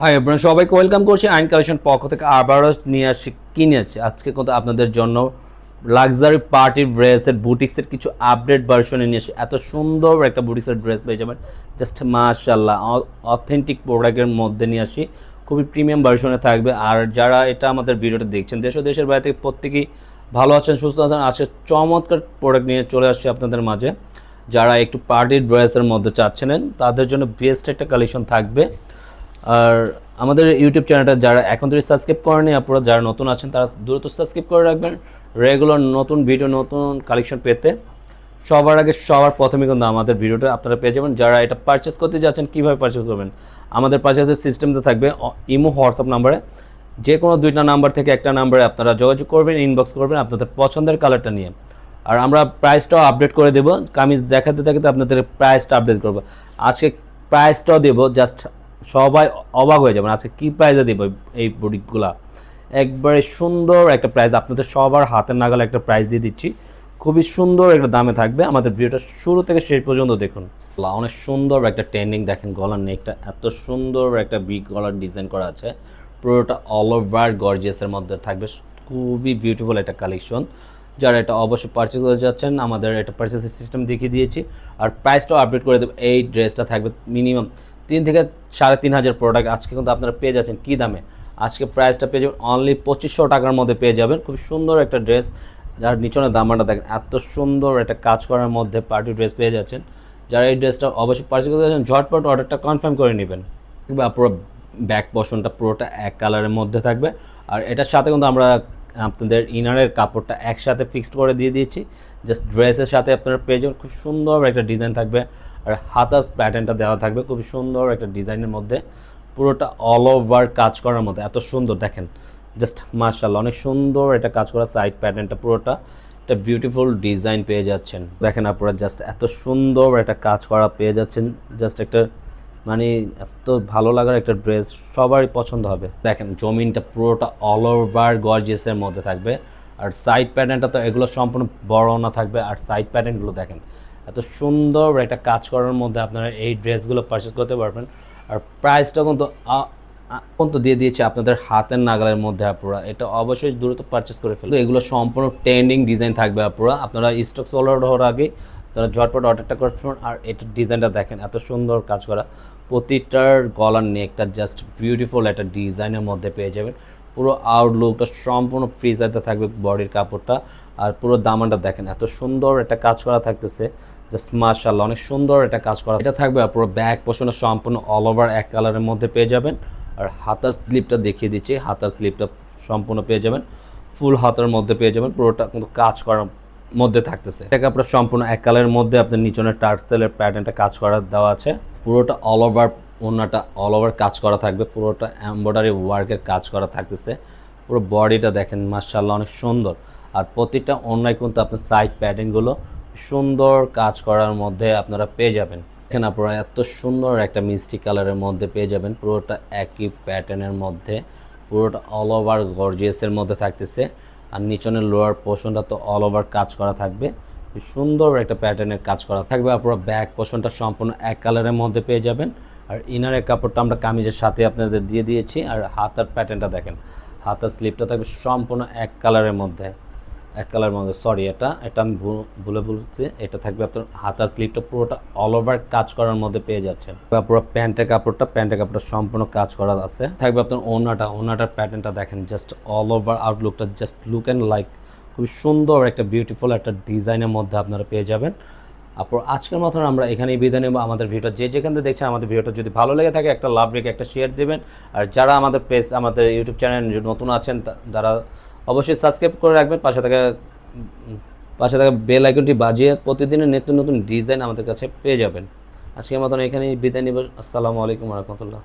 High আপনারা সবাইকে welcome করছি আইন কালেকশন পক্ষ থেকে আবারও নিয়ে আসছি আজকে কিন্তু আপনাদের জন্য লাক্সারি পার্টি ড্রেসের বুটিক্সের কিছু আপডেট ভার্সনে নিয়ে আসি। এত সুন্দর একটা বুটিক্সের ড্রেস পেয়ে যাবেন, জাস্ট মাশাআল্লাহ অথেন্টিক প্রোডাক্টের মধ্যে নিয়ে আসি, খুবই প্রিমিয়াম ভার্সনে থাকবে। আর যারা এটা আমাদের ভিডিওটা দেখছেন দেশ ও দেশের বাইরে থেকে প্রত্যেকেই ভালো আছেন, সুস্থ আছেন, আজকে চমৎকার প্রোডাক্ট নিয়ে চলে আসছি আপনাদের মাঝে। যারা একটু পার্টি ড্রেসের মধ্যে চাচ্ছেন তাদের জন্য বেস্ট একটা কালেকশন থাকবে। আর আমাদের ইউটিউব চ্যানেলটা যারা এখন থেকে সাবস্ক্রাইব করেনি, আপনারা যারা নতুন আছেন তারা দ্রুত সাবস্ক্রাইব করে রাখবেন রেগুলার নতুন ভিডিও নতুন কালেকশন পেতে। সবার আগে সবার প্রথমে কিন্তু আমাদের ভিডিওটা আপনারা পেয়ে যাবেন। যারা এটা পারচেস করতে যাচ্ছেন কীভাবে পারচেস করবেন, আমাদের পারচেসের সিস্টেমটা থাকবে ইমো হোয়াটসঅ্যাপ নাম্বারে, যে কোনো দুইটা নাম্বার থেকে একটা নাম্বারে আপনারা যোগাযোগ করবেন, ইনবক্স করবেন আপনাদের পছন্দের কালারটা নিয়ে। আর আমরা প্রাইসটাও আপডেট করে দেবো, কামিজ দেখাতে দেখাতে আপনাদের প্রাইসটা আপডেট করবো। আজকে প্রাইসটাও দেবো, জাস্ট সবাই অবাক হয়ে যাবেন আজকে কী প্রাইসে দেবো। এই প্রোডাক্টগুলা একবারে সুন্দর একটা প্রাইস, আপনাদের সবার হাতের নাগালে একটা প্রাইস দিয়ে দিচ্ছি, খুবই সুন্দর একটা দামে থাকবে। আমাদের ভিডিওটা শুরু থেকে শেষ পর্যন্ত দেখুন। অনেক সুন্দর একটা ট্রেন্ডিং দেখেন, গলার নেকটা এত সুন্দর একটা বিগ গলার ডিজাইন করা আছে, পুরোটা অল ওভার গর্জিয়াসের মধ্যে থাকবে, খুবই বিউটিফুল একটা কালেকশন। যারা এটা অবশ্যই পারচেস করে যাচ্ছেন আমাদের এটা পারচেসের সিস্টেম দেখিয়ে দিয়েছি, আর প্রাইসটাও আপডেট করে দেবো। এই ড্রেসটা থাকবে মিনিমাম 3 থেকে 3,500 প্রোডাক্ট আজকে কিন্তু আপনারা পেয়ে যাচ্ছেন কী দামে, আজকে প্রাইসটা পেয়ে যাবেন অনলি 2500 টাকার মধ্যে পেয়ে যাবেন। খুব সুন্দর একটা ড্রেস, যার নিচনের দামটা দেখেন এত সুন্দর একটা কাজ করার মধ্যে পার্টি ড্রেস পেয়ে যাচ্ছেন। যারা এই ড্রেসটা অবশ্যই পারচেস করতে যাচ্ছেন ঝটপট অর্ডারটা কনফার্ম করে নেবেন। কিংবা পুরো ব্যাক পোর্শনটা পুরোটা এক কালারের মধ্যে থাকবে, আর এটার সাথে কিন্তু আমরা আপনাদের ইনারের কাপড়টা একসাথে ফিক্সড করে দিয়ে দিয়েছি, জাস্ট ড্রেসের সাথে আপনারা পেয়ে যাবেন। খুব সুন্দর একটা ডিজাইন থাকবে, আর হাতার প্যাটার্নটা দেওয়া থাকবে খুব সুন্দর একটা ডিজাইনের মধ্যে, পুরোটা অল ওভার কাজ করার মধ্যে এত সুন্দর দেখেন, জাস্ট মাশাআল্লাহ অনেক সুন্দর এটা কাজ করা। সাইড প্যাটার্নটা পুরোটা একটা বিউটিফুল ডিজাইন পেয়ে যাচ্ছেন, দেখেন আপনারা জাস্ট এত সুন্দর একটা কাজ করা পেয়ে যাচ্ছেন। জাস্ট একটা মানে এত ভালো লাগার একটা ড্রেস, সবারই পছন্দ হবে। দেখেন জমিনটা পুরোটা অল ওভার গর্জিয়াসের মধ্যে থাকবে, আর সাইড প্যাটার্নটা তো এগুলো সম্পূর্ণ বড় না থাকবে। আর সাইড প্যাটার্নগুলো দেখেন এত সুন্দর একটা কাজ করার মধ্যে আপনারা এই ড্রেসগুলো পারচেস করতে পারবেন। আর প্রাইসটা কিন্তু দিয়ে দিয়েছে আপনাদের হাতের নাগালের মধ্যে। আপনারা এটা অবশ্যই দ্রুত পারচেস করে ফেলুন, এগুলো সম্পূর্ণ ট্রেন্ডিং ডিজাইন থাকবে। আপনারা স্টক সোল্ড আউট হওয়ার আগে তারা ঝটপট অর্ডারটা করে ফেলুন। আর এটার ডিজাইনটা দেখেন এত সুন্দর কাজ করা, প্রতিটার গলার নেকটা জাস্ট বিউটিফুল একটা ডিজাইনের মধ্যে পেয়ে যাবেন। পুরো আউটলুকটা সম্পূর্ণ ফ্রিজারতে থাকবে বডির কাপড়টা, আর পুরো দামানটা দেখেন এত সুন্দর একটা কাজ করা থাকতেছে, জাস্ট মাশাআল্লাহ অনেক সুন্দর একটা কাজ করা এটা থাকবে। আর পুরো ব্যাক পোর্শনটা সম্পূর্ণ অল ওভার এক কালারের মধ্যে পেয়ে যাবেন। আর হাতার স্লিপটা দেখিয়ে দিচ্ছি, হাতার স্লিপটা সম্পূর্ণ পেয়ে যাবেন, ফুল হাতার মধ্যে পেয়ে যাবেন, পুরোটা কিন্তু কাজ করার মধ্যে থাকতেছে। এটাকে আপনার সম্পূর্ণ এক কালারের মধ্যে আপনার নিচনের টার্সেলের প্যাটার্নটা কাজ করা দেওয়া আছে, পুরোটা অল ওভার ওড়নাটা অল ওভার কাজ করা থাকবে, পুরোটা এমব্রয়ডারি ওয়ার্কের কাজ করা থাকতেছে। পুরো বডিটা দেখেন মাশাআল্লাহ অনেক সুন্দর, আর প্রতিটা ওড়নায় কিন্তু আপনার সাইড প্যাটার্নগুলো সুন্দর কাজ করার মধ্যে আপনারা পেয়ে যাবেন। এখানে আপনারা এত সুন্দর একটা মিষ্টি কালারের মধ্যে পেয়ে যাবেন, পুরোটা একই প্যাটার্নের মধ্যে, পুরোটা অল ওভার গর্জিয়াসের মধ্যে থাকতেছে। আর নিচনের লোয়ার পোর্শনটা তো অল ওভার কাজ করা থাকবে, সুন্দর একটা প্যাটার্নের কাজ করা থাকবে। আপনারা ব্যাক পোর্শনটা সম্পূর্ণ এক কালারের মধ্যে পেয়ে যাবেন। আর ইনারের কাপড়টা আমরা কামিজের সাথে আপনাদের দিয়ে দিয়েছি। আর হাতার প্যাটার্নটা দেখেন, হাতার স্লিপটা থাকবে সম্পূর্ণ এক কালারের মধ্যে, সরি এটা আমি ভুলে বলছি, এটা থাকবে আপনার হাতার স্লিপটা পুরোটা অল ওভার কাজ করার মধ্যে পেয়ে যাচ্ছেন। পুরো প্যান্টের কাপড়টা সম্পূর্ণ কাজ করা আছে, থাকবে আপনার ওনাটার প্যাটার্নটা দেখেন, জাস্ট অল ওভার আউটলুকটা জাস্ট লুক অ্যান্ড লাইক খুবই সুন্দর একটা বিউটিফুল একটা ডিজাইনের মধ্যে আপনারা পেয়ে যাবেন। আপনার আজকের মতন আমরা এখানেই বিদায় নেব। আমাদের ভিডিও যেখান থেকে দেখছেন আমাদের ভিডিওটা যদি ভালো লেগে থাকে একটা লাভ রেখে একটা শেয়ার দেবেন। আর যারা আমাদের আমাদের ইউটিউব চ্যানেল নতুন আছেন তারা অবশ্যই সাবস্ক্রাইব করে রাখবেন, পাশে থাকা বেল আইকনটি বাজিয়ে প্রতিদিনের নতুন নতুন ডিজাইন আমাদের কাছে পেয়ে যাবেন। আজকের মতন এখানেই বিদায় নিব। আসসালামু আলাইকুম ওয়া রাহমাতুল্লাহ।